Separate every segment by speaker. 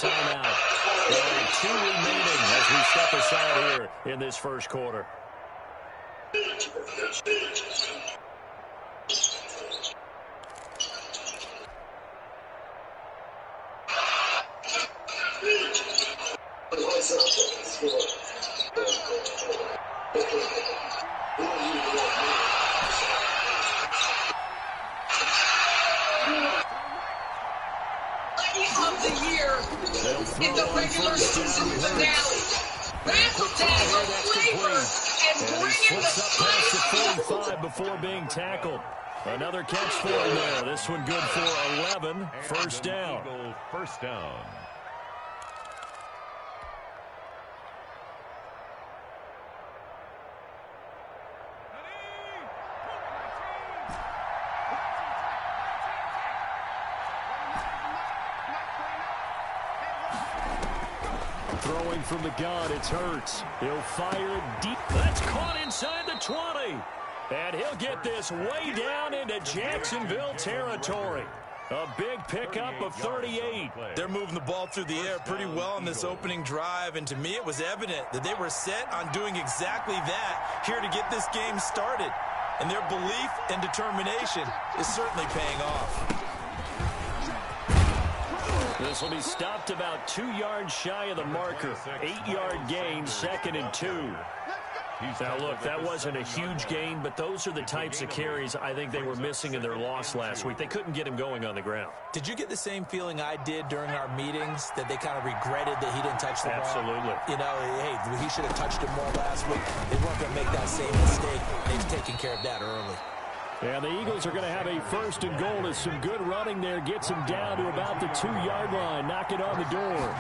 Speaker 1: timeout. Only 2 remaining as we step aside here in this first quarter.
Speaker 2: Of the year in the regular season finale. Battle down the flavor and bring in the
Speaker 1: past the 45 before being tackled. Another catch for him there. This one good for 11. First down.
Speaker 3: First down.
Speaker 1: Throwing from the gun, it's Hurts. He'll fire it deep. That's caught inside the 20. And he'll get this way down into Jacksonville territory. A big pickup of 38.
Speaker 4: They're moving the ball through the air pretty well in this opening drive, and to me it was evident that they were set on doing exactly that here to get this game started. And their belief and determination is certainly paying off.
Speaker 1: This will be stopped about 2 yards shy of the marker. 8-yard gain, 2nd and 2. Now, look, that wasn't a huge gain, but those are the types of carries I think they were missing in their loss last week. They couldn't get him going on the ground.
Speaker 4: Did you get the same feeling I did during our meetings, that they kind of regretted that he didn't touch the ball?
Speaker 1: Absolutely.
Speaker 4: You know, hey, he should have touched it more last week. They weren't going to make that same mistake. They've taken care of that early.
Speaker 1: And the Eagles are going to have a 1st and goal as some good running there gets him down to about the 2-yard line. Knock it on the door.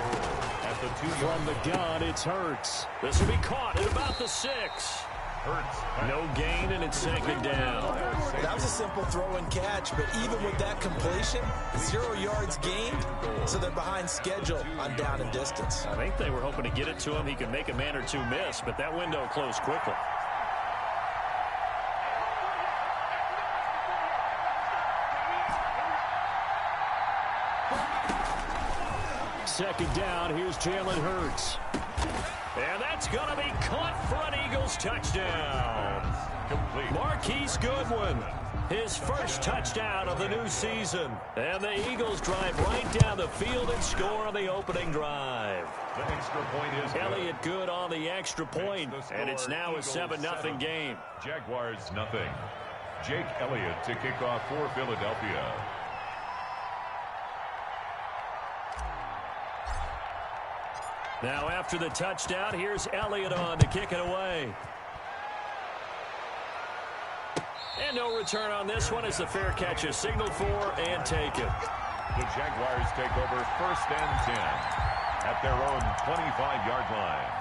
Speaker 1: From the gun, it's Hurts. This will be caught at about the 6. Hurts. No gain, and it's 2nd down.
Speaker 4: That was a simple throw and catch, but even with that completion, 0 yards gained, so they're behind schedule on down and distance.
Speaker 1: I think they were hoping to get it to him. He could make a man or two miss, but that window closed quickly. Second down, here's Jalen Hurts. And that's going to be caught for an Eagles touchdown. Complete. Marquise Goodwin, his first touchdown of the new season. And the Eagles drive right down the field and score on the opening drive.
Speaker 3: The extra point is
Speaker 1: Elliott good on the extra point, and it's now a 7-0 game.
Speaker 3: Jaguars nothing. Jake Elliott to kick off for Philadelphia.
Speaker 1: Now after the touchdown, here's Elliott on to kick it away. And no return on this one as the fair catch is signaled for and taken.
Speaker 3: The Jaguars take over 1st and 10 at their own 25-yard line.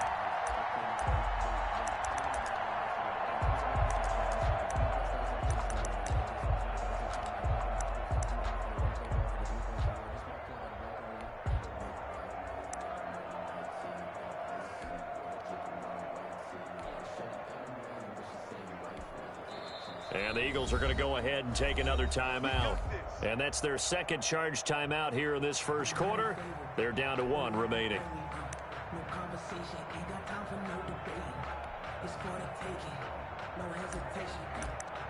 Speaker 1: And the Eagles are going to go ahead and take another timeout. And that's their 2nd charge timeout here in this first quarter. They're down to 1 remaining.
Speaker 5: No conversation, ain't got time for no debating. It's for the taking, no hesitation.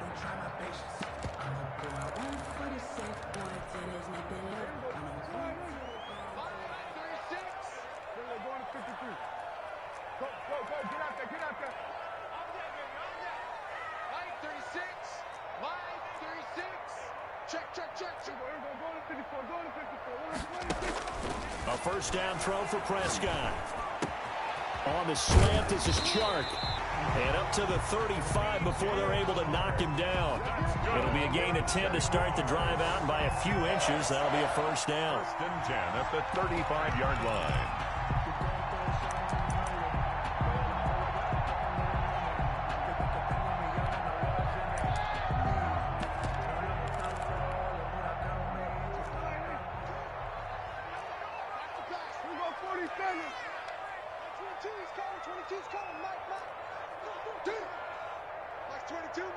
Speaker 5: Don't try my patience. I'm a boy, one for the safe boy, till there's nothing left. I'm a boy.
Speaker 6: 36. They're going to 53. Go, get out there. Line 36. Line 36. Check. Go to 54.
Speaker 1: A first down throw for Prescott. On the slant, this is Chark. And up to the 35 before they're able to knock him down. It'll be a gain of 10 to start the drive out, and by a few inches, that'll be a first down.
Speaker 3: 1st and 10 at the 35-yard line.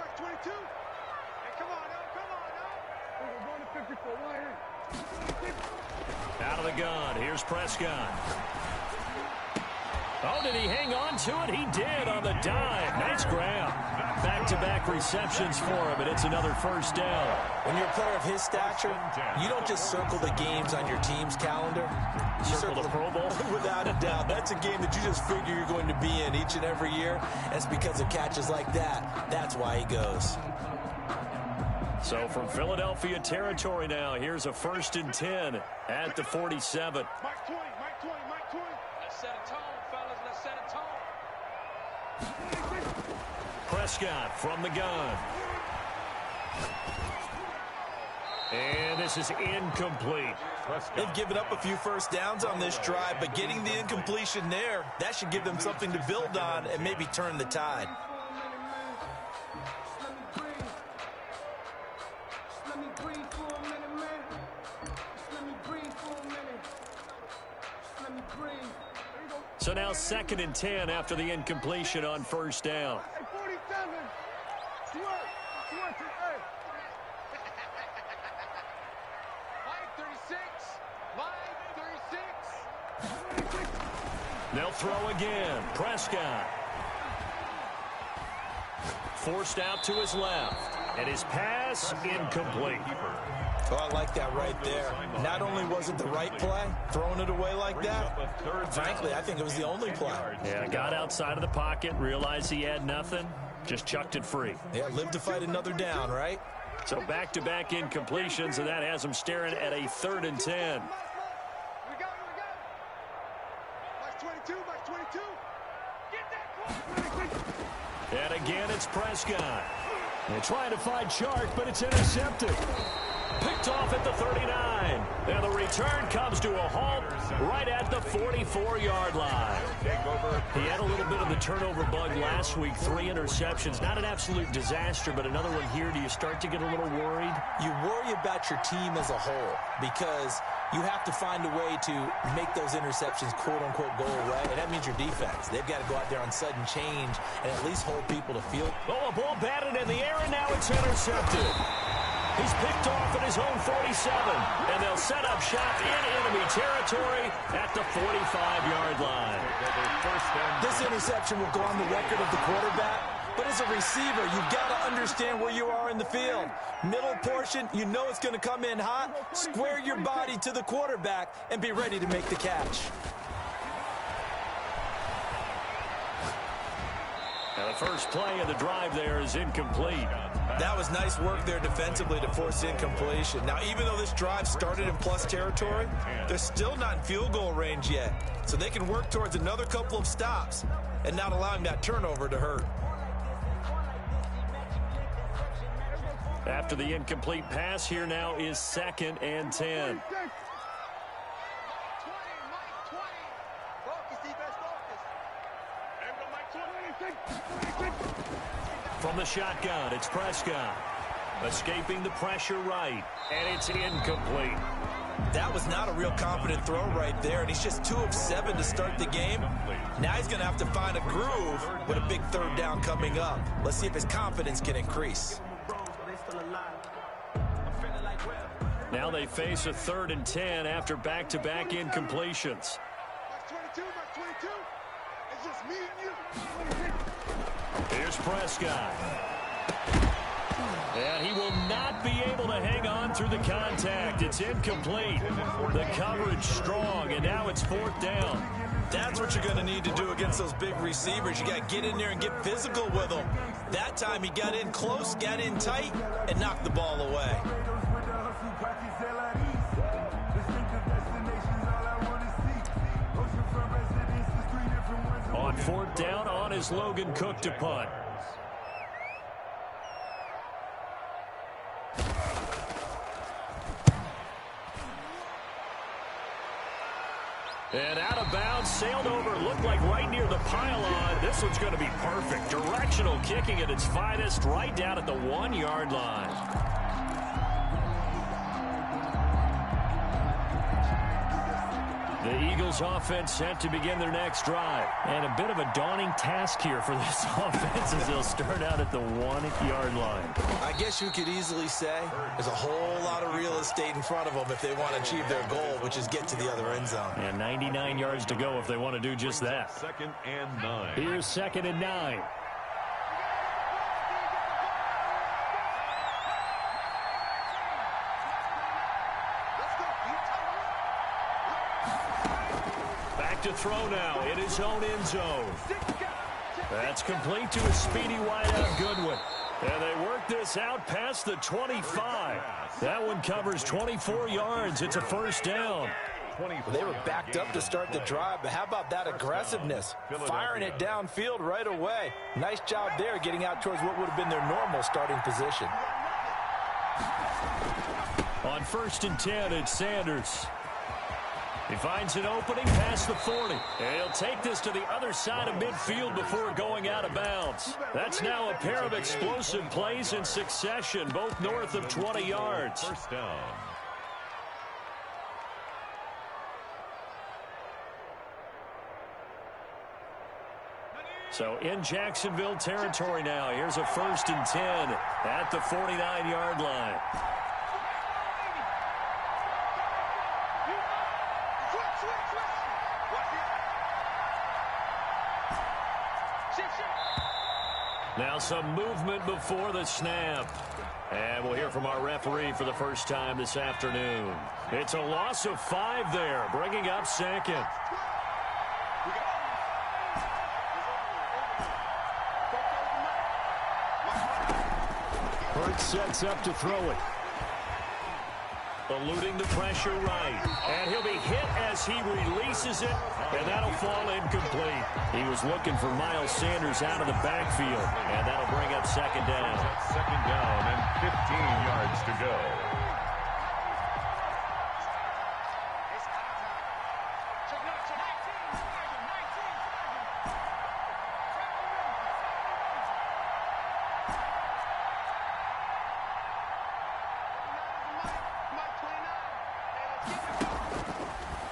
Speaker 6: Max 22. Hey, come on now. We're going to 54. Right here.
Speaker 1: Out of the gun, here's Prescott. Oh, did he hang on to it? He did on the dive. Nice grab. Back-to-back receptions for him, and it's another first down.
Speaker 4: When you're a player of his stature, you don't just circle the games on your team's calendar. You
Speaker 1: Circle the Pro Bowl?
Speaker 4: Without a doubt. That's a game that you just figure you're going to be in each and every year. And it's because of catches like that. That's why he goes.
Speaker 1: So from Philadelphia territory now, here's a 1st and 10 at the 47.
Speaker 6: Mike 20, Mike 20, Mike 20. Let's set a tone, fellas. Let's set a tone.
Speaker 1: Prescott from the gun. And this is incomplete.
Speaker 4: They've given up a few first downs on this drive, but getting the incompletion there, that should give them something to build on and maybe turn the tide.
Speaker 1: So now 2nd and 10 after the incompletion on 1st down.
Speaker 6: Hey, 47. Swerve. Hey. Mike 36. Mike 36.
Speaker 1: They'll throw again. Prescott. Forced out to his left. And his pass incomplete.
Speaker 4: Oh, I like that right there. Not only was it the right play, throwing it away like that, frankly, I think it was the only play.
Speaker 1: Yeah, got outside of the pocket, realized he had nothing, just chucked it free.
Speaker 4: Yeah, live to fight another down, right?
Speaker 1: So back-to-back incompletions, and that has him staring at a 3rd and 10.
Speaker 6: We got it. Mike 22, Mike 22. Get that clock.
Speaker 1: And again, it's Prescott. They're trying to find Chark, but it's intercepted. Picked off at the 39. And the return comes to a halt right at the 44-yard line. He had a little bit of the turnover bug last week, 3 interceptions. Not an absolute disaster, but another one here. Do you start to get a little worried?
Speaker 4: You worry about your team as a whole because you have to find a way to make those interceptions, quote-unquote, go away, and that means your defense. They've got to go out there on sudden change and at least hold people to field.
Speaker 1: Oh, a ball batted in the air, and now it's intercepted. He's picked off at his own 47, and they'll set up shop in enemy territory at the 45-yard line.
Speaker 4: This interception will go on the record of the quarterback, but as a receiver, you've got to understand where you are in the field. Middle portion, you know it's going to come in hot. Square your body to the quarterback and be ready to make the catch.
Speaker 1: Now the first play of the drive there is incomplete.
Speaker 4: That was nice work there defensively to force incompletion. Now, even though this drive started in plus territory, they're still not in field goal range yet. So they can work towards another couple of stops and not allowing that turnover to hurt.
Speaker 1: After the incomplete pass, here now is 2nd and 10. From the shotgun, it's Prescott. Escaping the pressure right, and it's incomplete.
Speaker 4: That was not a real confident throw right there, and he's just 2 of 7 to start the game. Now he's going to have to find a groove with a big 3rd down coming up. Let's see if his confidence can increase.
Speaker 1: Now they face a 3rd and 10 after back-to-back incompletions.
Speaker 6: Mike 22, Mike 22. It's just me and you.
Speaker 1: Here's Prescott. And he will not be able to hang on through the contact. It's incomplete. The coverage strong, and now it's 4th down.
Speaker 4: That's what you're going to need to do against those big receivers. You got to get in there and get physical with them. That time he got in close, got in tight, and knocked the ball away.
Speaker 1: On 4th down, on is Logan Cook to punt. And out of bounds, sailed over, looked like right near the pylon. This one's going to be perfect. Directional kicking at its finest, right down at the 1-yard line. The Eagles offense set to begin their next drive. And a bit of a daunting task here for this offense as they'll start out at the 1-yard line.
Speaker 4: I guess you could easily say there's a whole lot of real estate in front of them if they want to achieve their goal, which is get to the other end zone.
Speaker 1: And 99 yards to go if they want to do just that.
Speaker 3: 2nd and 9.
Speaker 1: Here's 2nd and 9. To throw now in his own end zone. That's complete to a speedy wideout Goodwin. And they work this out past the 25. That one covers 24 yards. It's a first down.
Speaker 4: They were backed up to start the drive, but how about that aggressiveness? Firing it downfield right away. Nice job there getting out towards what would have been their normal starting position.
Speaker 1: On 1st and 10, it's Sanders. He finds an opening past the 40. And he'll take this to the other side of midfield before going out of bounds. That's now a pair of explosive plays in succession, both north of 20 yards.
Speaker 3: First down.
Speaker 1: So in Jacksonville territory now. Here's a 1st and 10 at the 49-yard line. Now some movement before the snap. And we'll hear from our referee for the first time this afternoon. It's a loss of 5 there, bringing up 2nd. Hurts sets up to throw it. Eluding the pressure right. And he'll be hit as he releases it. And that'll fall incomplete. He was looking for Miles Sanders out of the backfield. And that'll bring up 2nd down.
Speaker 3: 2nd down and 15 yards to go.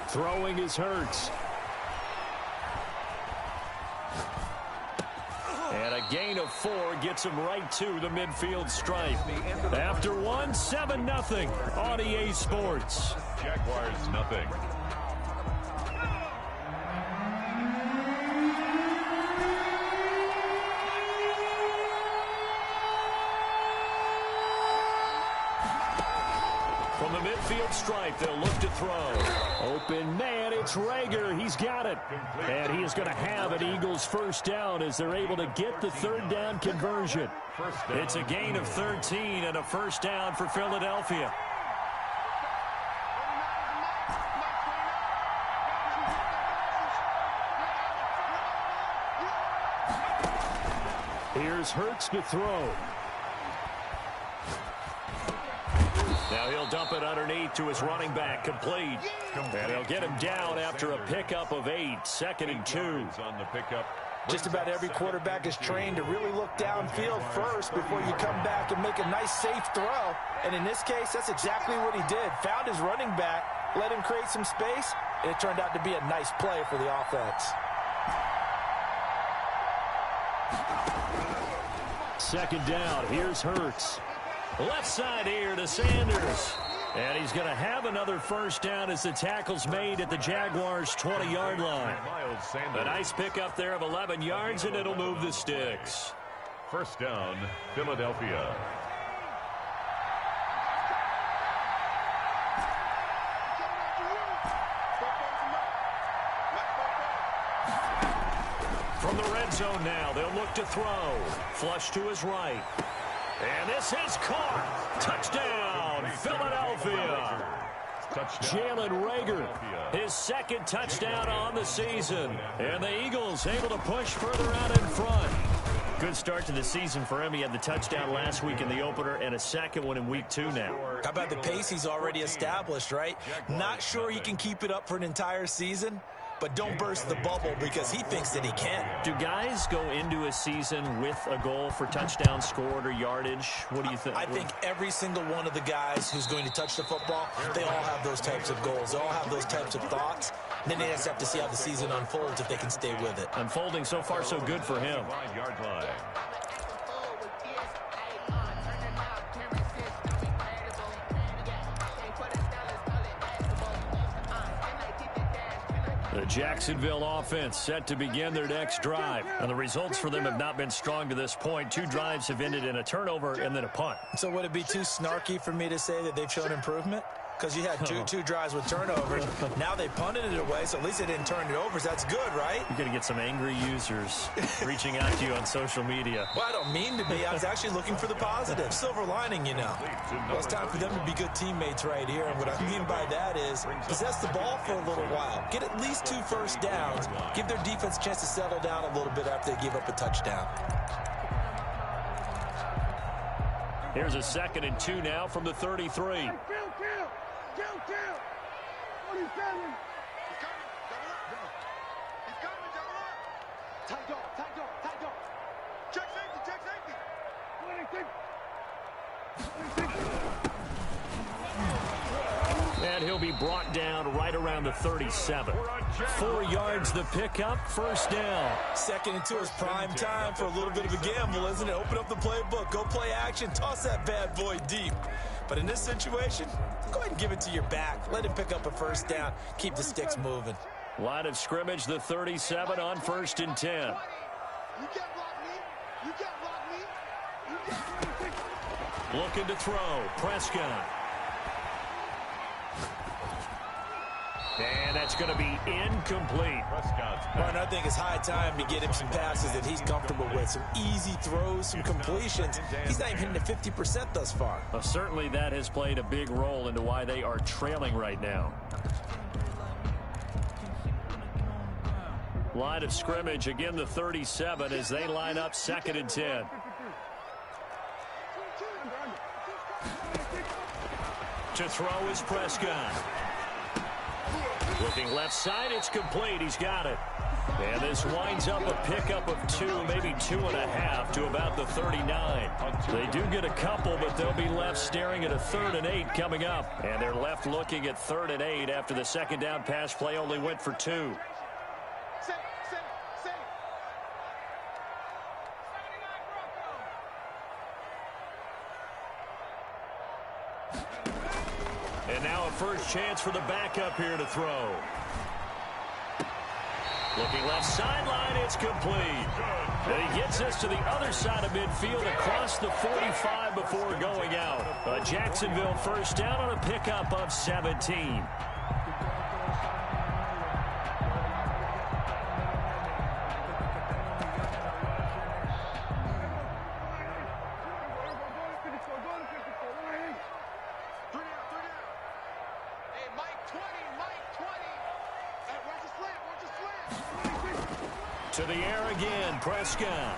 Speaker 1: Throwing is Hurts. And a gain of 4 gets him right to the midfield stripe. After one, 7-0 on EA Sports.
Speaker 3: Jaguars nothing.
Speaker 1: From the midfield stripe, they'll look to throw. Open man, it's Rager. He's got it. And he is going to have an Eagles first down as they're able to get the 3rd down conversion. It's a gain of 13 and a first down for Philadelphia. Here's Hurts to throw. Now he'll dump it underneath to his running back, complete. And he'll get him down after a pickup of 8, 2nd and 2.
Speaker 3: On the pickup.
Speaker 4: Just about every quarterback is trained to really look downfield first before you come back and make a nice, safe throw. And in this case, that's exactly what he did. Found his running back, let him create some space, and it turned out to be a nice play for the offense.
Speaker 1: 2nd down, here's Hurts. Left side here to Sanders. And he's going to have another first down as the tackle's made at the Jaguars' 20-yard line. A nice pickup there of 11 yards, and it'll move the sticks.
Speaker 3: First down, Philadelphia.
Speaker 1: From the red zone now, they'll look to throw. Flush to his right. And this is caught. Touchdown, Philadelphia. Jalen Rager, his 2nd touchdown on the season. And the Eagles able to push further out in front. Good start to the season for him. He had the touchdown last week in the opener and a 2nd one in week 2 now.
Speaker 4: How about the pace he's already established, right? Not sure he can keep it up for an entire season, but don't burst the bubble because he thinks that he can.
Speaker 1: Do guys go into a season with a goal for touchdown scored or yardage? What do you think?
Speaker 4: I think every single one of the guys who's going to touch the football, they all have those types of goals. They all have those types of thoughts. Then they just have to see how the season unfolds if they can stay with it.
Speaker 1: Unfolding so far so good for him.
Speaker 3: 5-yard line.
Speaker 1: The Jacksonville offense set to begin their next drive. And the results for them have not been strong to this point. 2 drives have ended in a turnover and then a punt.
Speaker 4: So would it be too snarky for me to say that they've shown improvement? Because you had two drives with turnovers. Now they punted it away, so at least they didn't turn it over. So that's good, right?
Speaker 1: You're going to get some angry users reaching out to you on social media.
Speaker 4: Well, I don't mean to be. I was actually looking for the positive. Silver lining, you know. Well, it's time for them to be good teammates right here. And what I mean by that is possess the ball for a little while. Get at least 2 first downs. Give their defense a chance to settle down a little bit after they give up a touchdown.
Speaker 1: Here's a 2nd and 2 now from the 33.
Speaker 6: Kill! 47! He's coming! Double up! Tight dog! Check safety! 26!
Speaker 1: And he'll be brought down right around the 37. 4 yards the pickup, first down.
Speaker 4: 2nd and 2 is prime time for a little bit of a gamble, isn't it? Open up the playbook, go play action, toss that bad boy deep. But in this situation, go ahead and give it to your back. Let him pick up a first down. Keep the sticks moving.
Speaker 1: Line of scrimmage, the 37 on 1st and 10.
Speaker 6: You can't block me!
Speaker 1: Looking to throw, Prescott. And that's going to be incomplete.
Speaker 4: Martin, I think it's high time to get him some passes that he's comfortable with. Some easy throws, some completions. He's not even hitting the 50% thus far.
Speaker 1: Well, certainly that has played a big role into why they are trailing right now. Line of scrimmage, again the 37 as they line up 2nd and 10. To throw is Prescott. Looking left side, it's complete. He's got it. And this winds up a pickup of 2, maybe 2.5 to about the 39. They do get a couple, but they'll be left staring at a 3rd and 8 coming up. And they're left looking at 3rd and 8 after the 2nd down pass play only went for 2. And now a first chance for the backup here to throw. Looking left sideline, it's complete. And he gets us to the other side of midfield across the 45 before going out. A Jacksonville first down on a pickup of 17. To the air again, Prescott.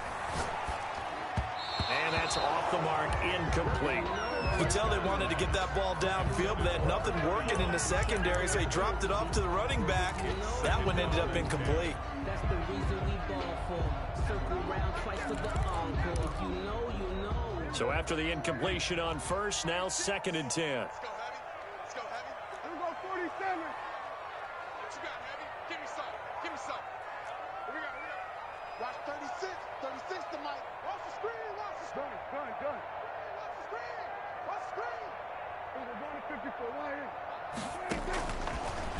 Speaker 1: And that's off the mark, incomplete.
Speaker 4: You can tell they wanted to get that ball downfield, but they had nothing working in the secondary, so he dropped it off to the running back. That one ended up incomplete.
Speaker 5: That's the reason we ball for. Circle round twice for the encore. If you know, you know.
Speaker 1: So after the incompletion on first, now 2nd and 10.
Speaker 6: Let's go, Heavy. Here we go, 47. What you got, Heavy? Give me some. Here we go. Watch 36. 36 to Mike. Watch the screen. Done. Watch the screen. We're going to 54. Right here.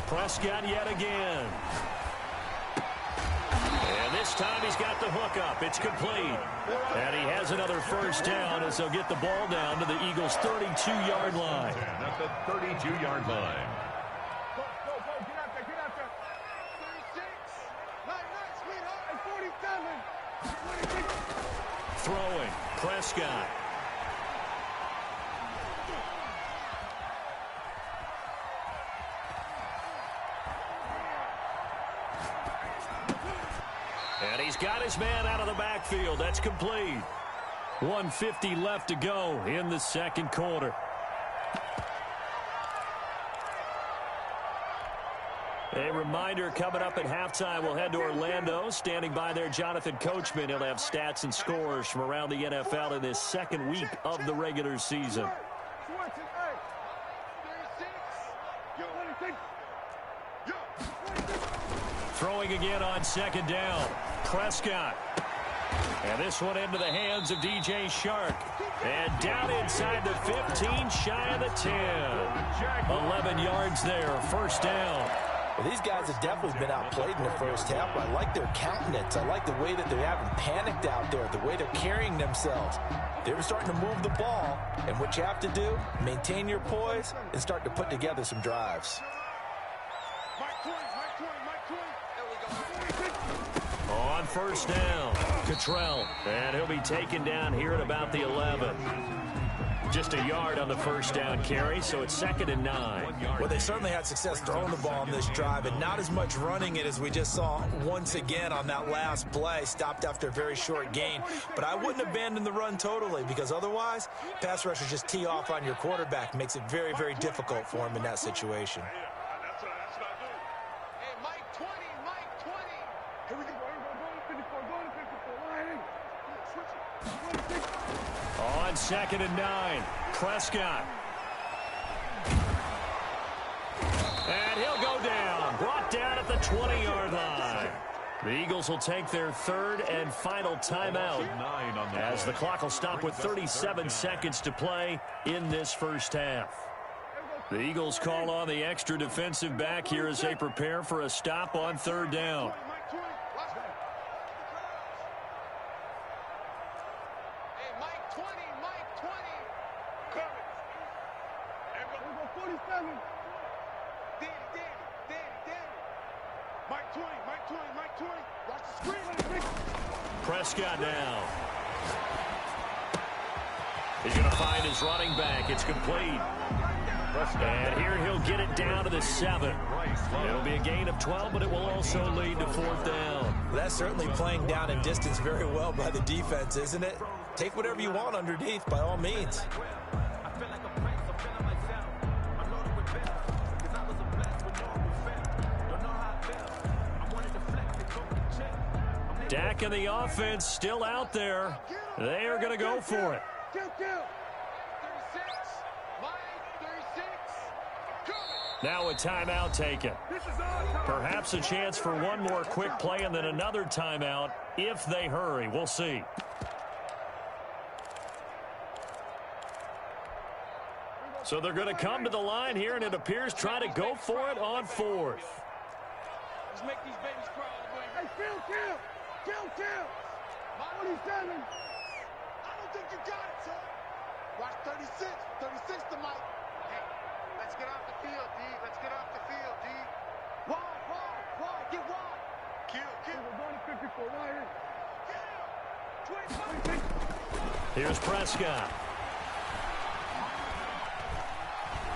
Speaker 1: Prescott yet again. And this time he's got the hook up. It's complete. And he has another first down as they'll get the ball down to the Eagles' 32-yard line.
Speaker 3: At the 32-yard line.
Speaker 6: Go. Get out there. 36. Nice, sweetheart. 47.
Speaker 1: Throwing, Prescott. And he's got his man out of the backfield. That's complete. 1:50 left to go in the second quarter. A reminder, coming up at halftime, we'll head to Orlando. Standing by there, Jonathan Coachman. He'll have stats and scores from around the NFL in this second week of the regular season.
Speaker 6: Switch it, hey. 36. Yo. 26. Yo. 26.
Speaker 1: throwing again on second down. Prescott. And this one into the hands of DJ Shark. And down inside the 15, shy of the 10. 11 yards there, first down.
Speaker 4: Well, these guys have definitely been outplayed in the first half, but I like their countenance. I like the way that they haven't panicked out there, the way they're carrying themselves. They're starting to move the ball, and what you have to do, maintain your poise and start to put together some drives.
Speaker 1: On first down, Cottrell. And he'll be taken down here at about the 11. Just a yard on the first down carry, so it's 2nd and 9.
Speaker 4: Well, they certainly had success throwing the ball on this drive, and not as much running it as we just saw once again on that last play. Stopped after a very short gain. But I wouldn't abandon the run totally, because otherwise, pass rushers just tee off on your quarterback. Makes it very, very difficult for him in that situation.
Speaker 1: On 2nd and 9, Prescott. And he'll go down. Brought down at the 20-yard line. The Eagles will take their 3rd and final timeout as the clock will stop with 37 seconds to play in this first half. The Eagles call on the extra defensive back here as they prepare for a stop on 3rd down. Prescott now. He's going to find his running back. It's complete. And here he'll get it down to the 7. It'll be a gain of 12, but it will also lead to 4th down.
Speaker 4: That's certainly playing down in distance very well by the defense, isn't it? Take whatever you want underneath, by all means.
Speaker 1: Dak and the offense still out there. They are going to go for it. Now a timeout taken. Perhaps a chance for one more quick play and then another timeout if they hurry. We'll see. So they're going to come to the line here, and it appears try to go for it on 4th.
Speaker 6: Let's make these babies cry. Hey, kill. 27. I don't think you got it, son. Watch 36. 36 to Mike. Hey, let's get off the field, D. Let's get off the field, D. Wide. Get wide. Kill. We're going to 54 right here. Kill.
Speaker 1: Here's Prescott.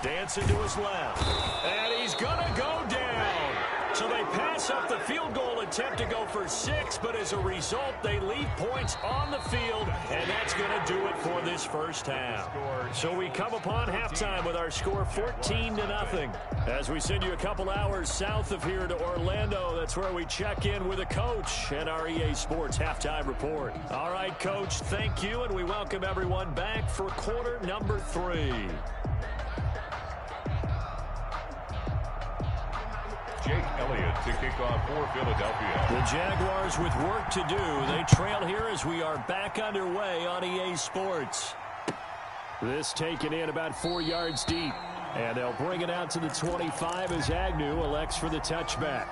Speaker 1: Dancing to his left. And he's going to go down. So they pass up the field goal attempt to go for 6, but as a result, they leave points on the field, and that's going to do it for this first half. So we come upon halftime with our score 14-0. As we send you a couple hours south of here to Orlando, that's where we check in with a coach and our EA Sports halftime report. All right, Coach, thank you, and we welcome everyone back for quarter number 3.
Speaker 3: Jake Elliott to kick off for Philadelphia.
Speaker 1: The Jaguars with work to do. They trail here as we are back underway on EA Sports. This taken in about 4 yards deep. And they'll bring it out to the 25 as Agnew elects for the touchback.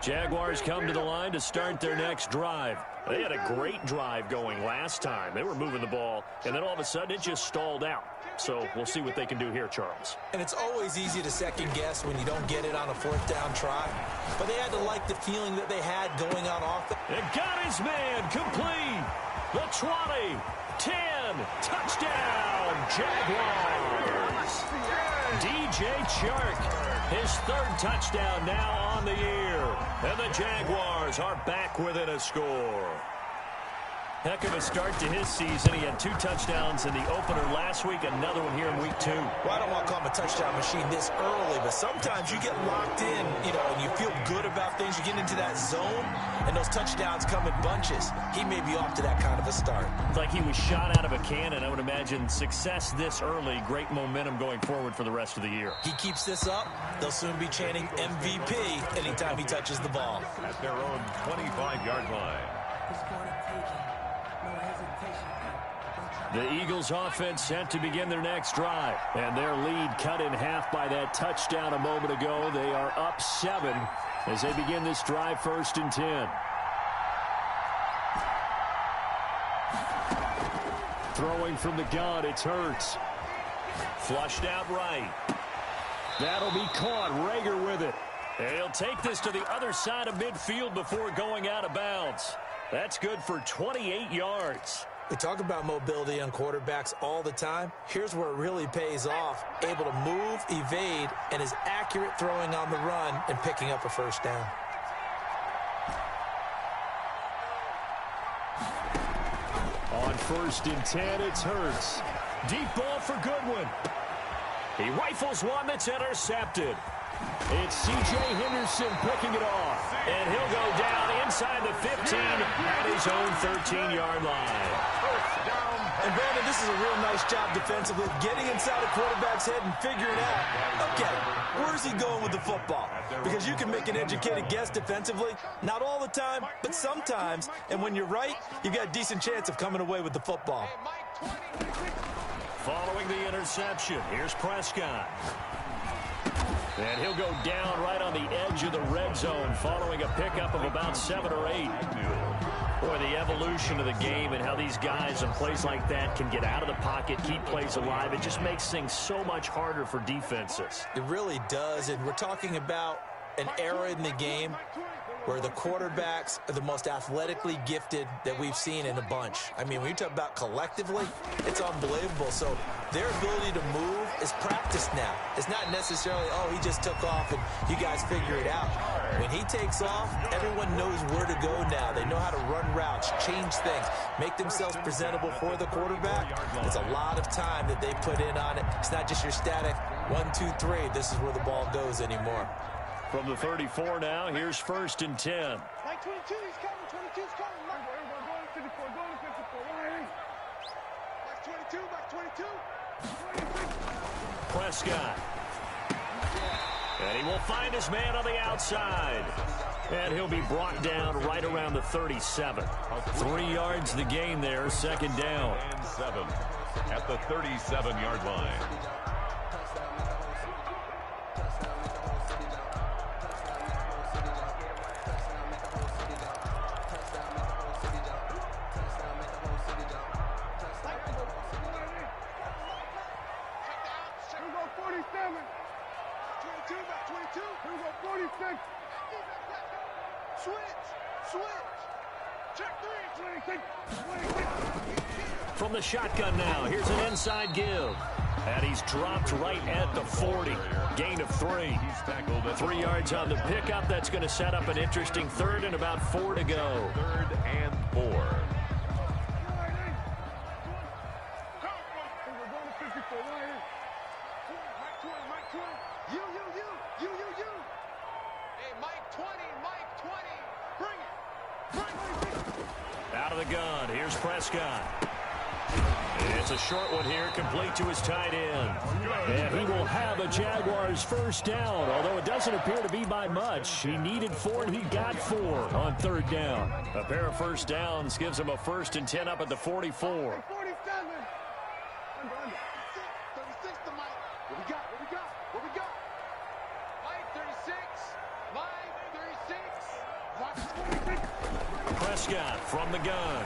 Speaker 1: Jaguars come to the line to start their next drive. They had a great drive going last time. They were moving the ball, and then all of a sudden it just stalled out. So we'll see what they can do here, Charles.
Speaker 4: And it's always easy to second guess when you don't get it on a 4th down try. But they had to like the feeling that they had going on offense.
Speaker 1: It got his man complete. The 20, 10, touchdown, Jaguars. DJ Chark, his 3rd touchdown now on the year. And the Jaguars are back within a score. Heck of a start to his season. He had 2 touchdowns in the opener last week, another one here in week 2.
Speaker 4: Well, I don't want to call him a touchdown machine this early, but sometimes you get locked in, and you feel good about things. You get into that zone, and those touchdowns come in bunches. He may be off to that kind of a start.
Speaker 1: It's like he was shot out of a cannon. I would imagine success this early, great momentum going forward for the rest of the year.
Speaker 4: He keeps this up, they'll soon be chanting MVP anytime he touches the ball.
Speaker 3: At their own 25-yard line.
Speaker 5: It's for the taking. No hesitation. Don't try
Speaker 1: The Eagles offense set to begin their next drive. And their lead cut in half by that touchdown a moment ago. They are up 7 as they begin this drive, 1st and 10. Throwing from the gun, it's Hurts. Flushed out right. That'll be caught. Rager with it. And he'll take this to the other side of midfield before going out of bounds. That's good for 28 yards.
Speaker 4: We talk about mobility on quarterbacks all the time. Here's where it really pays off. Able to move, evade, and is accurate throwing on the run and picking up a first down.
Speaker 1: On 1st and 10, it's Hurts. Deep ball for Goodwin. He rifles one that's intercepted. It's C.J. Henderson picking it off. And he'll go down inside the 15 at his own 13-yard line.
Speaker 4: And Brandon, this is a real nice job defensively, getting inside a quarterback's head and figuring out, okay, where's he going with the football? Because you can make an educated guess defensively, not all the time, but sometimes. And when you're right, you've got a decent chance of coming away with the football.
Speaker 1: Following the interception, here's Prescott. And he'll go down right on the edge of the red zone following a pickup of about 7 or 8. Boy, the evolution of the game and how these guys in plays like that can get out of the pocket, keep plays alive, it just makes things so much harder for defenses.
Speaker 4: It really does, and we're talking about an era in the game where the quarterbacks are the most athletically gifted that we've seen in a bunch. I mean, when you talk about collectively, it's unbelievable. So their ability to move is practiced now. It's not necessarily, oh, he just took off and you guys figure it out. When he takes off, everyone knows where to go now. They know how to run routes, change things, make themselves presentable for the quarterback. It's a lot of time that they put in on it. It's not just your static 1, 2, 3. This is where the ball goes anymore.
Speaker 1: From the 34 now, here's 1st and 10.
Speaker 6: Mike 22, he's coming. 22's coming. Mike, go to 54. Go to 54. Mike 22. Mike 22.
Speaker 1: Prescott. And he will find his man on the outside. And he'll be brought down right around the 37. 3 yards the gain there, 2nd down.
Speaker 3: And 7 at the 37-yard line.
Speaker 1: From the shotgun now, here's an inside give. And he's dropped right at the 40. Gain of 3.
Speaker 3: He's tackled at
Speaker 1: 3 yards on the pickup. That's going to set up an interesting 3rd and about 4 to go.
Speaker 3: 3rd and 4.
Speaker 1: Out of the gun, here's Prescott. It's a short one here, complete to his tight end. And he will have a Jaguars first down, although it doesn't appear to be by much. He needed 4, and he got 4 on 3rd down. A pair of first downs gives him a 1st and 10 up at the 44.
Speaker 6: 47. 36 to Mike. What we got? What we got? What we got? Mike 36. Mike 36. Mike 26.
Speaker 1: Prescott from the gun.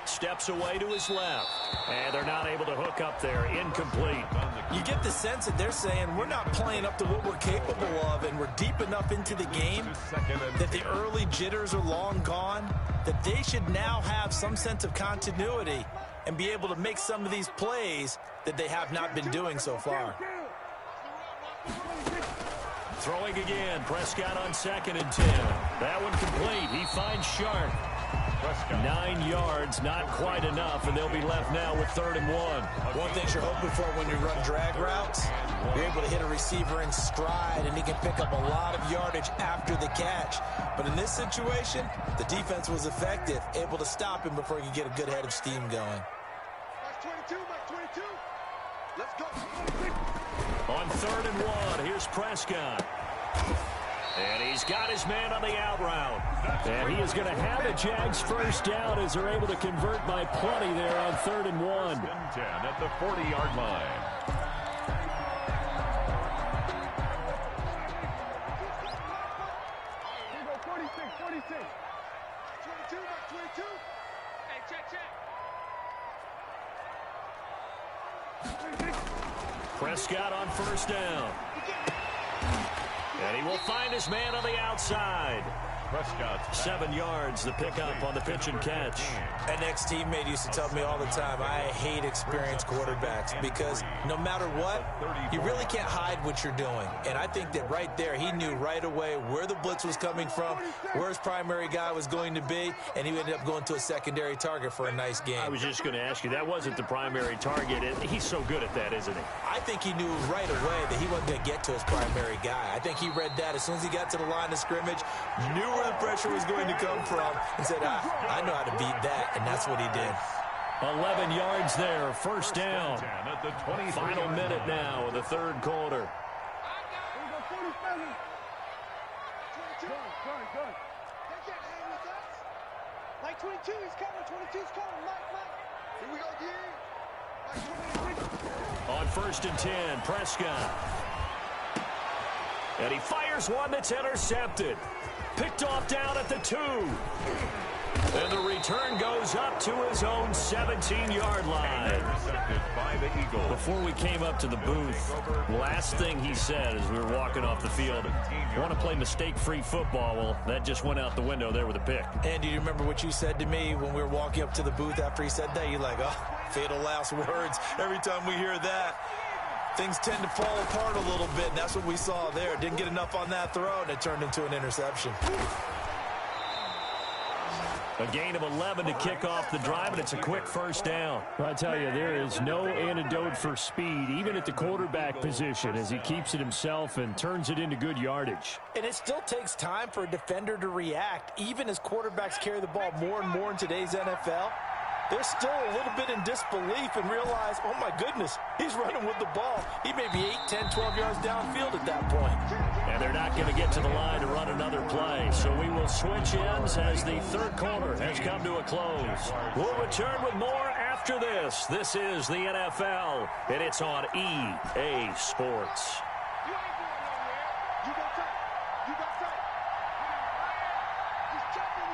Speaker 1: Steps away to his left. And they're not able to hook up there. Incomplete.
Speaker 4: You get the sense that they're saying we're not playing up to what we're capable of, and we're deep enough into the game that the early jitters are long gone, that they should now have some sense of continuity and be able to make some of these plays that they have not been doing so far.
Speaker 1: Throwing again. Prescott on 2nd and 10. That one complete. He finds Sharp. 9 yards, not quite enough, and they'll be left now with 3rd and 1.
Speaker 4: One thing you're hoping for when you run drag routes, you're able to hit a receiver in stride, and he can pick up a lot of yardage after the catch. But in this situation, the defense was effective, able to stop him before he could get a good head of steam going.
Speaker 6: Mark 22, Mark 22. Let's go.
Speaker 1: On 3rd and 1, here's Prescott. And he's got his man on the out route. And he is going to have a Jags first down as they're able to convert by plenty there on 3rd and 1.
Speaker 3: 10 at the 40-yard line.
Speaker 6: Here we go, 46, 46. 22, Mark 22. Hey, check.
Speaker 1: Prescott on 1st down. And he will find his man on the outside.
Speaker 3: Prescott
Speaker 1: 7 yards, the pickup on the pitch and catch.
Speaker 4: An ex-teammate used to tell me all the time, I hate experienced quarterbacks because no matter what, you really can't hide what you're doing. And I think that right there, he knew right away where the blitz was coming from, where his primary guy was going to be, and he ended up going to a secondary target for a nice game.
Speaker 1: I was just going to ask you, that wasn't the primary target. He's so good at that, isn't he?
Speaker 4: I think he knew right away that he wasn't going to get to his primary guy. I think he read that as soon as he got to the line of scrimmage, knew where the pressure was going to come from, and said, I know how to beat that, and that's what he did.
Speaker 1: 11 yards there, 1st down. Final minute now of the 3rd quarter.
Speaker 6: Here we go, 47. 22. Good. They can't hang with us. Like 22, he's coming. 22's coming. Mike. Here we go, Like 23.
Speaker 1: On 1st and 10, Prescott. And he fires one that's intercepted. Picked off down at the 2. And the return goes up to his own 17-yard line.
Speaker 3: intercepted by the Eagles.
Speaker 1: Before we came up to the booth, last thing he said as we were walking off the field, I want to play mistake-free football. Well, that just went out the window there with a pick.
Speaker 4: And do you remember what you said to me when we were walking up to the booth after he said that? You're like, oh, fatal last words. Every time we hear that, things tend to fall apart a little bit, and that's what we saw there. Didn't get enough on that throw, and it turned into an interception.
Speaker 1: A gain of 11 to kick off the drive, and it's a quick 1st down. I tell you, there is no antidote for speed, even at the quarterback position, as he keeps it himself and turns it into good yardage.
Speaker 4: And it still takes time for a defender to react, even as quarterbacks carry the ball more and more in today's NFL. They're still a little bit in disbelief and realize, oh, my goodness, he's running with the ball. He may be 8, 10, 12 yards downfield at that point.
Speaker 1: And they're not going to get to the line to run another play. So we will switch ends as the 3rd quarter has come to a close. We'll return with more after this. This is the NFL, and it's on EA Sports.
Speaker 6: You ain't going nowhere. You got tight. He's checking.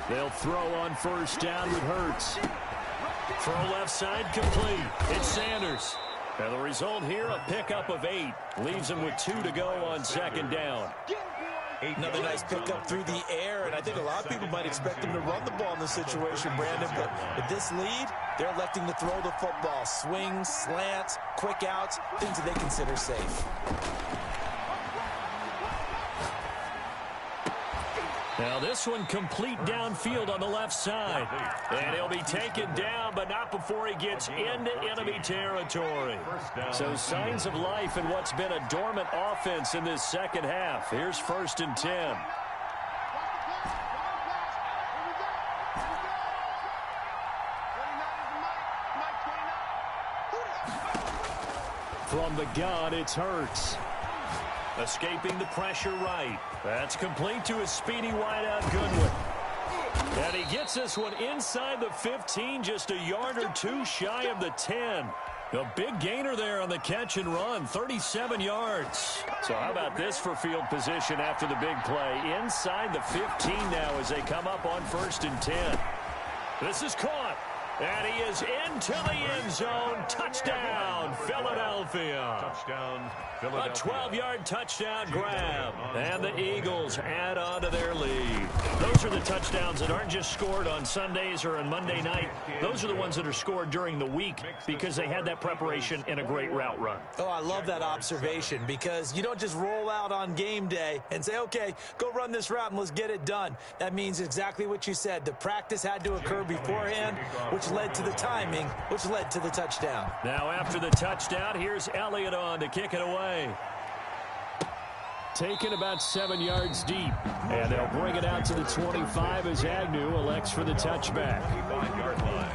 Speaker 1: They'll throw on 1st down with Hurts. Throw left side complete. It's Sanders. And the result here, a pickup of 8. Leaves him with 2 to go on 2nd down.
Speaker 4: Another nice pickup through the air, and I think a lot of people might expect him to run the ball in this situation, Brandon. But with this lead, they're electing to throw the football. Swings, slants, quick outs, things that they consider safe.
Speaker 1: Now this one complete downfield on the left side. And he'll be taken down, but not before he gets into enemy territory. So signs of life in what's been a dormant offense in this 2nd half. Here's 1st and 10. From the gun, it's Hurts. Escaping the pressure right. That's complete to his speedy wideout Goodwin. And he gets this one inside the 15, just a yard or 2 shy of the 10. A big gainer there on the catch and run, 37 yards. So how about this for field position after the big play? Inside the 15 now as they come up on 1st and 10. This is caught. And he is into the end zone. Touchdown, Philadelphia.
Speaker 3: Touchdown, Philadelphia.
Speaker 1: A 12-yard touchdown grab. And the Eagles add on to their lead. Those are the touchdowns that aren't just scored on Sundays or on Monday night. Those are the ones that are scored during the week because they had that preparation and a great route run.
Speaker 4: Oh, I love that observation because you don't just roll out on game day and say, okay, go run this route and let's get it done. That means exactly what you said. The practice had to occur beforehand, which led to the timing, which led to the touchdown.
Speaker 1: Now after the touchdown, here's Elliott on to kick it away. Taken about 7 yards deep. And they'll bring it out to the 25 as Agnew elects for the touchback.
Speaker 3: 5-yard line.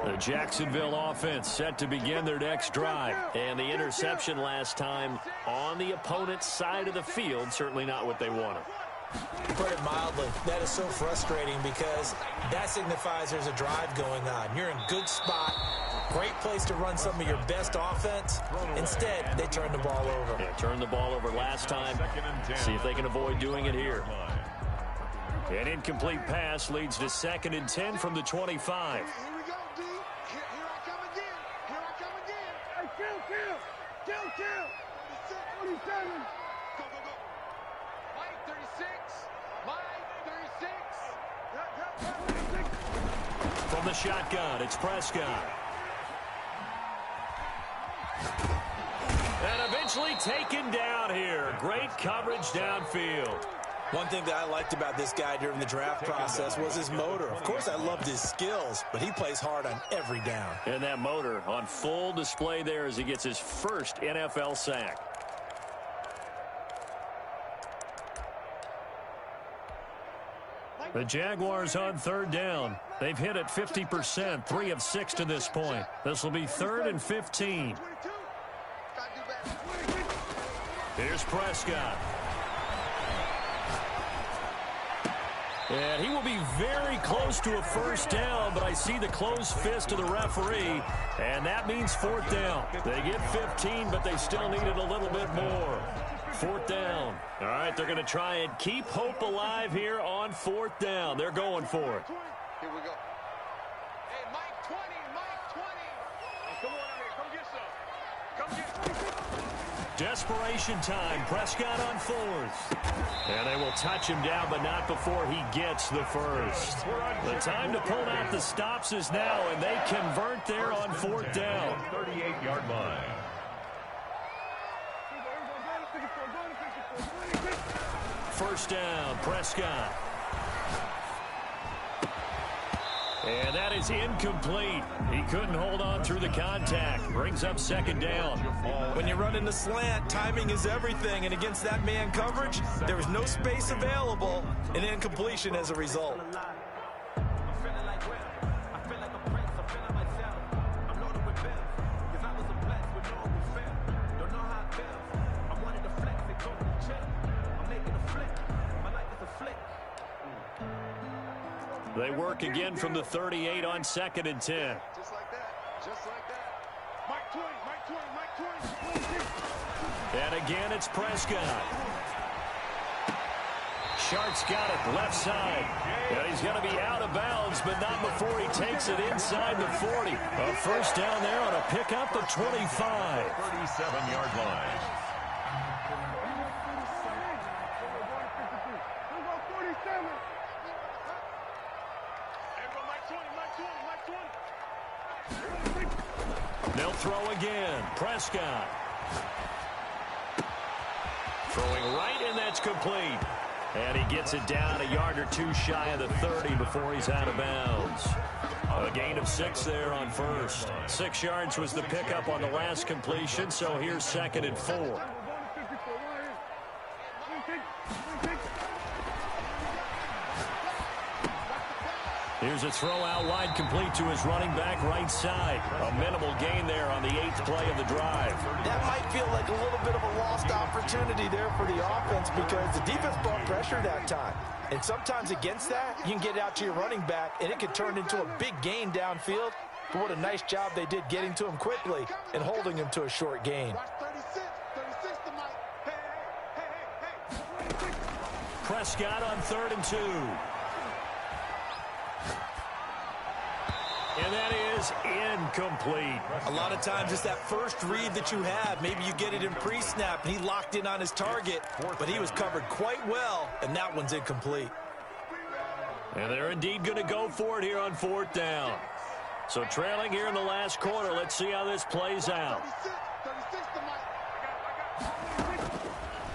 Speaker 1: The Jacksonville offense set to begin their next drive. And the interception last time on the opponent's side of the field, certainly not what they wanted.
Speaker 4: Put it mildly, that is so frustrating because that signifies there's a drive going on. You're in good spot, great place to run some of your best offense. Instead, they turn the ball over.
Speaker 1: Yeah, turned the ball over last time. See if they can avoid doing it here. An incomplete pass leads to 2nd and 10 from the 25.
Speaker 6: Here we go, D. Here I come again. Here I come again. Hey, kill. 36, 27. Go. Mike, 36. Mike, 36.
Speaker 1: From the shotgun, it's Prescott. And eventually taken down here. Great coverage downfield.
Speaker 4: One thing that I liked about this guy during the draft process was his motor. Of course, I loved his skills, but he plays hard on every down.
Speaker 1: And that motor on full display there as he gets his first NFL sack. The Jaguars on 3rd down. They've hit it 50%, 3 of 6 to this point. This will be 3rd and 15. Here's Prescott. And he will be very close to a first down, but I see the closed fist of the referee, and that means 4th down. They get 15, but they still needed a little bit more. 4th down. All right, they're going to try and keep hope alive here on 4th down. They're going for it.
Speaker 6: Here we go. Hey, Mike 20. Hey, come on out here. Come get some. Come get some.
Speaker 1: Desperation time. Prescott on 4th. And they will touch him down, but not before he gets the first. The time to pull out the stops is now, and they convert there on 4th down.
Speaker 3: 38-yard line.
Speaker 1: First down, Prescott. And that is incomplete. He couldn't hold on through the contact. Brings up 2nd down.
Speaker 4: When you run in the slant, timing is everything. And against that man coverage, there was no space available. An incompletion as a result.
Speaker 1: They work again from the 38 on 2nd and 10.
Speaker 6: Just like that. Mike 20.
Speaker 1: And again, it's Prescott. Shark's got it left side. And he's going to be out of bounds, but not before he takes it inside the 40. A first down there on a pickup of 25.
Speaker 3: 37-yard line.
Speaker 1: They'll throw again. Prescott. Throwing right, and that's complete. And he gets it down a yard or two shy of the 30 before he's out of bounds. A gain of 6 there on first. 6 yards was the pickup on the last completion, so here's 2nd and 4. Here's a throw out wide, complete to his running back right side. A minimal gain there on the 8th play of the drive.
Speaker 4: That might feel like a little bit of a lost opportunity there for the offense because the defense brought pressure that time. And sometimes against that, you can get out to your running back, and it could turn into a big gain downfield. But what a nice job they did getting to him quickly and holding him to a short gain.
Speaker 6: 36 to Mike. Hey.
Speaker 1: Prescott on 3rd and 2. And that is incomplete.
Speaker 4: A lot of times it's that first read that you have. Maybe you get it in pre-snap, and he locked in on his target, but he was covered quite well, and that one's incomplete.
Speaker 1: And they're indeed going to go for it here on 4th down. So trailing here in the last quarter. Let's see how this plays out.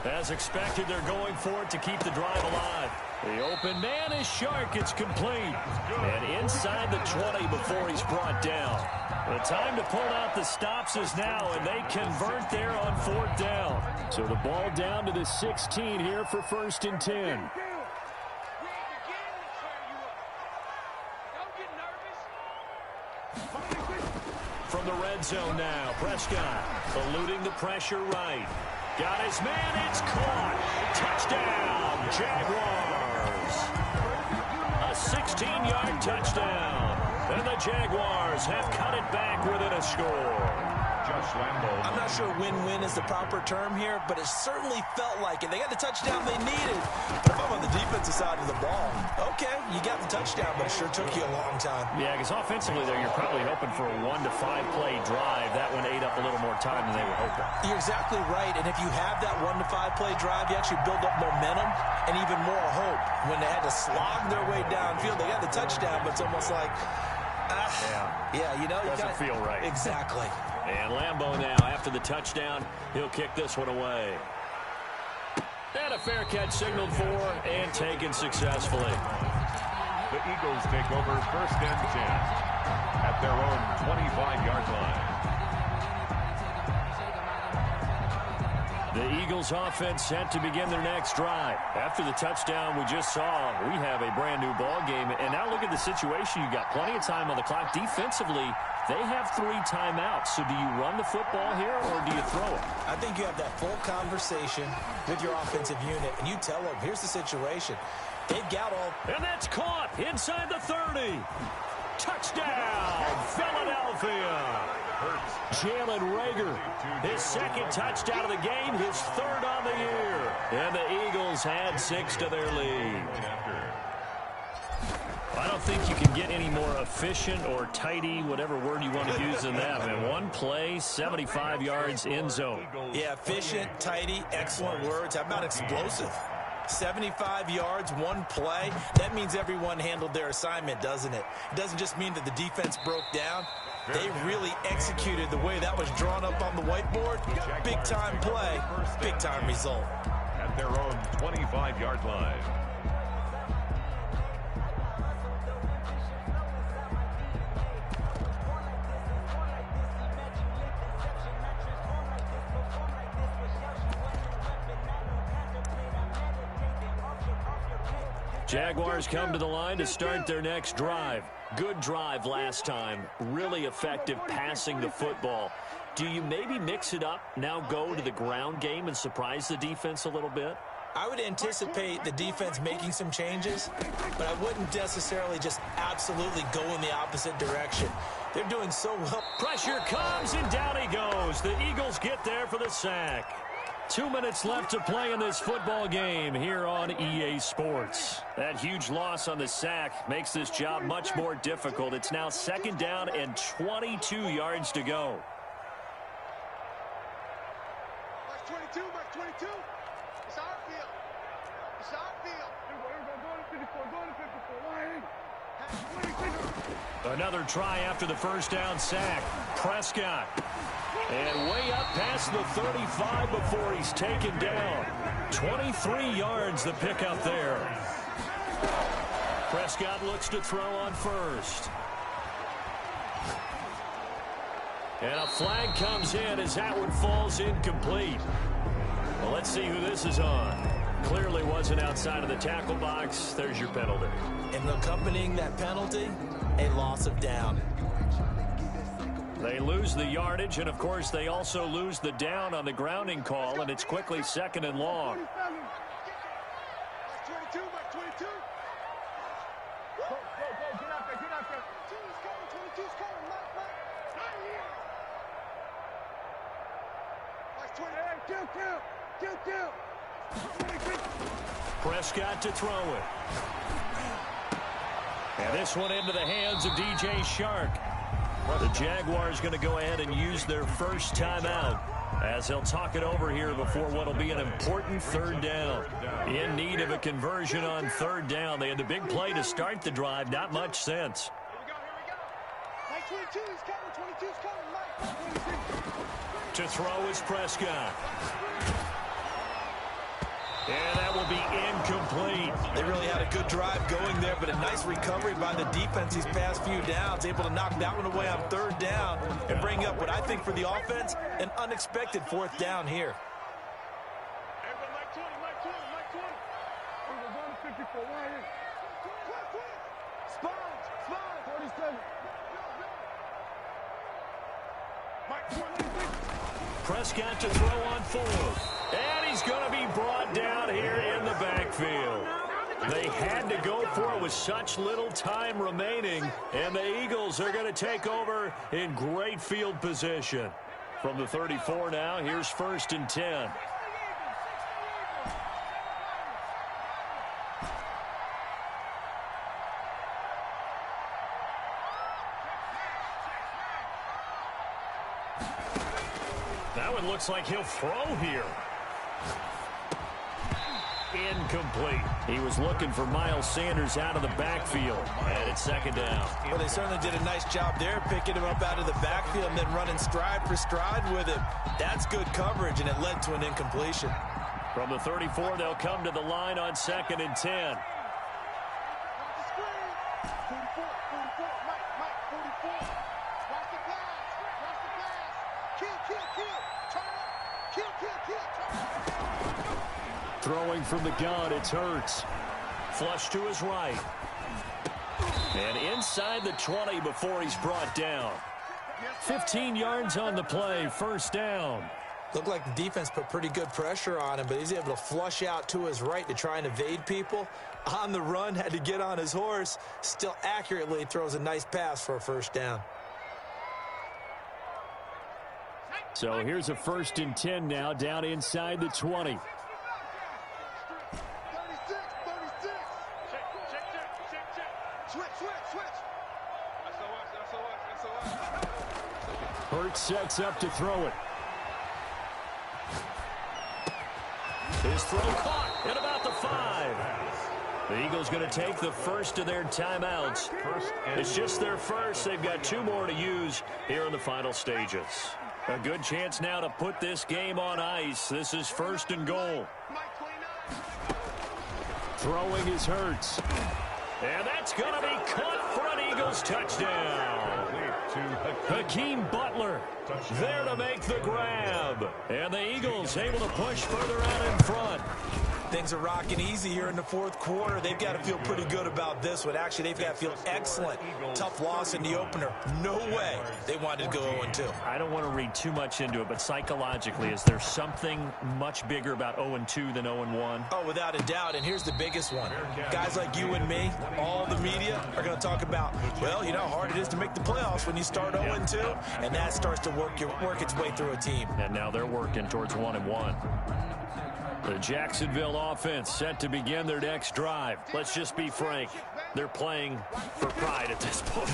Speaker 1: As expected, they're going for it to keep the drive alive. The open man is Shark. It's complete. And inside the 20 before he's brought down. The time to pull out the stops is now, and they convert there on 4th down. So the ball down to the 16 here for 1st and 10. From the red zone now, Prescott eluding the pressure right. Got his man, it's caught. Touchdown, Jaguars. A 16-yard touchdown. And the Jaguars have cut it back within a score.
Speaker 4: I'm not sure win-win is the proper term here, but it certainly felt like it. They got the touchdown they needed. But if I'm on the defensive side of the ball, okay, you got the touchdown, but it sure took you a long time.
Speaker 1: Yeah, because offensively there, you're probably hoping for a 1 to 5 play drive. That one ate up a little more time than they were hoping.
Speaker 4: You're exactly right, and if you have that 1 to 5 play drive, you actually build up momentum and even more hope. When they had to slog their way downfield, they got the touchdown, but it's almost like, yeah, you know,
Speaker 1: doesn't feel right.
Speaker 4: Exactly.
Speaker 1: And Lambeau now, after the touchdown, he'll kick this one away. And a fair catch signaled for and taken successfully.
Speaker 3: The Eagles take over 1st and 10 at their own 25-yard line.
Speaker 1: The Eagles offense set to begin their next drive. After the touchdown we just saw, we have a brand new ball game. And now look at the situation. You got plenty of time on the clock. Defensively, they have 3 timeouts. So do you run the football here or do you throw it?
Speaker 4: I think you have that full conversation with your offensive unit, and you tell them, here's the situation. They've got all...
Speaker 1: And that's caught inside the 30. Touchdown, Philadelphia. Jalen Reagor, his 2nd touchdown of the game, his 3rd on the year. And the Eagles add 6 to their lead. I don't think you can get any more efficient or tidy, whatever word you want to use in that. Man, 1 play, 75 yards, end zone.
Speaker 4: Yeah, efficient, tidy, excellent words. How about explosive? 75 yards, 1 play. That means everyone handled their assignment, doesn't it? It doesn't just mean that the defense broke down. They really executed the way that was drawn up on the whiteboard. Big-time play, big-time result.
Speaker 3: At their own 25-yard line.
Speaker 1: Jaguars come to the line to start their next drive. Good drive last time. Really effective passing the football. Do you maybe mix it up, now go to the ground game and surprise the defense a little bit?
Speaker 4: I would anticipate the defense making some changes, but I wouldn't necessarily just absolutely go in the opposite direction. They're doing so well.
Speaker 1: Pressure comes, and down he goes. The Eagles get there for the sack. 2 minutes left to play in this football game here on EA Sports. That huge loss on the sack makes this job much more difficult. It's now 2nd down and 22 yards to go.
Speaker 6: Mark 22, Mark 22. It's our field. It's our field.
Speaker 1: Another try after the 1st down sack. Prescott. And way up past the 35 before he's taken down. 23 yards the pickup there. Prescott looks to throw on 1st. And a flag comes in as that one falls incomplete. Well, let's see who this is on. Clearly wasn't outside of the tackle box. There's your penalty.
Speaker 4: And accompanying that penalty, a loss of down.
Speaker 1: They lose the yardage, and of course they also lose the down on the grounding call, and it's quickly 2nd and long.
Speaker 6: Mark 22, Mark 22. Go, get out there, get out there. 22's coming, 22's coming, Mark. Not here. Mark 28, kill.
Speaker 1: Prescott to throw it. And this one into the hands of DJ Shark. The Jaguars going to go ahead and use their first timeout as they'll talk it over here before what will be an important third down. In need of a conversion on third down. They had the big play to start the drive. Not much sense.
Speaker 6: Mike 22 is coming. 22 is coming. Mike 22.
Speaker 1: To throw is Prescott. And that will be incomplete.
Speaker 4: They really had a good drive going there, but a nice recovery by the defense these past few downs, able to knock that one away on third down and bring up what I think for the offense, an unexpected fourth down here.
Speaker 6: Everybody, Mike 20, Mike 20, Mike 20. We're going to 54. Right here. Sponge, 47. Mike 26.
Speaker 1: Prescott to throw on fourth. And he's going to be brought down here in the backfield. They had to go for it with such little time remaining. And the Eagles are going to take over in great field position. From the 34 now, here's 1st and 10. That one looks like he'll throw here. Incomplete. He was looking for Miles Sanders out of the backfield. And it's 2nd down.
Speaker 4: Well, they certainly did a nice job there, picking him up out of the backfield and then running stride for stride with him. That's good coverage, and it led to an incompletion.
Speaker 1: From the 34, they'll come to the line on 2nd and 10.
Speaker 6: 44, Mike 44. Watch the pass. Kill. Turn up. Kill. Turn up.
Speaker 1: Throwing from the gun, it's Hurts. Flush to his right. And inside the 20 before he's brought down. 15 yards on the play, 1st down.
Speaker 4: Looked like the defense put pretty good pressure on him, but he's able to flush out to his right to try and evade people. On the run, had to get on his horse. Still accurately throws a nice pass for a 1st down.
Speaker 1: So here's a 1st and 10 now, down inside the 20.
Speaker 6: 36. Check. Switch. SOS.
Speaker 1: Hurts sets up to throw it. His throw caught at about the 5. The Eagles going to take the first of their timeouts. It's just their first. They've got 2 more to use here in the final stages. A good chance now to put this game on ice. This is 1st and goal. Throwing is Hurts. And that's going to be caught for an Eagles touchdown. Hakeem Butler there to make the grab. And the Eagles able to push further out in front.
Speaker 4: Things are rocking easy here in the 4th quarter. They've got to feel pretty good about this one. Actually, they've got to feel excellent. Tough loss in the opener. No way they wanted to go 0-2.
Speaker 1: I don't want to read too much into it, but psychologically, is there something much bigger about 0-2 than 0-1?
Speaker 4: Oh, without a doubt, and here's the biggest one. Guys like you and me, all the media, are going to talk about, well, you know how hard it is to make the playoffs when you start 0-2, and that starts to work its way through a team.
Speaker 1: And now they're working towards 1-1. The Jacksonville offense set to begin their next drive. Let's just be frank. They're playing for pride at this point.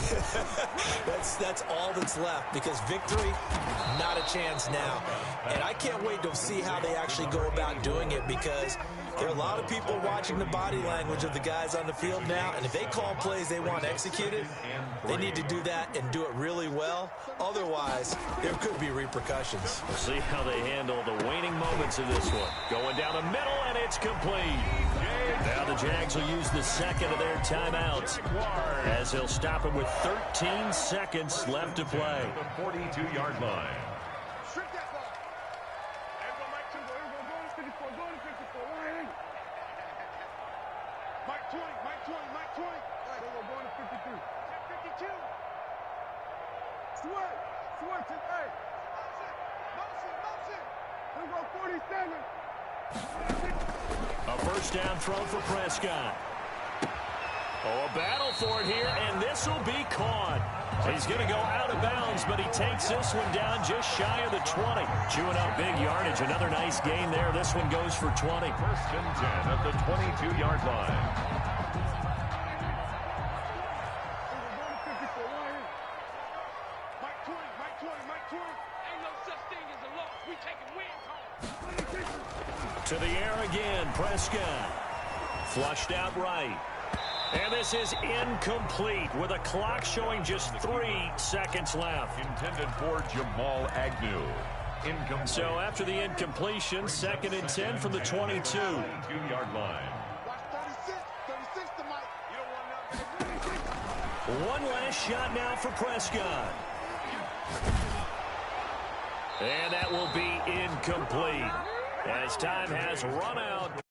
Speaker 4: That's all that's left, because victory, not a chance now. And I can't wait to see how they actually go about doing it, because there are a lot of people watching the body language of the guys on the field now, and if they call plays they want executed, they need to do that and do it really well. Otherwise, there could be repercussions.
Speaker 1: We'll see how they handle the waning moments of this one. Going down the middle, and it's complete. Now the Jags will use the 2nd of their timeouts as they'll stop him with 13 seconds left to play.
Speaker 3: The 42-yard line.
Speaker 6: Strip that ball. Everyone, Mike 2. Go to 54. Go to 54. Right in. Mike 20. Go to 53. 52. Switch. Hey. Motion. We go 47.
Speaker 1: A 1st down throw for Prescott. Oh, a battle for it here, and this will be caught. He's going to go out of bounds, but he takes this one down just shy of the 20. Chewing up big yardage. Another nice gain there. This one goes for 20.
Speaker 3: First and 10 at the 22-yard line.
Speaker 1: To the air again, Prescott. Flushed out right. And this is incomplete with a clock showing just 3 seconds left.
Speaker 3: Intended for Jamal Agnew. Incomplete.
Speaker 1: So after the incompletion, 2nd and 10 from the 22.
Speaker 3: 22-yard line.
Speaker 1: One last shot now for Prescott. And that will be incomplete as time has run out.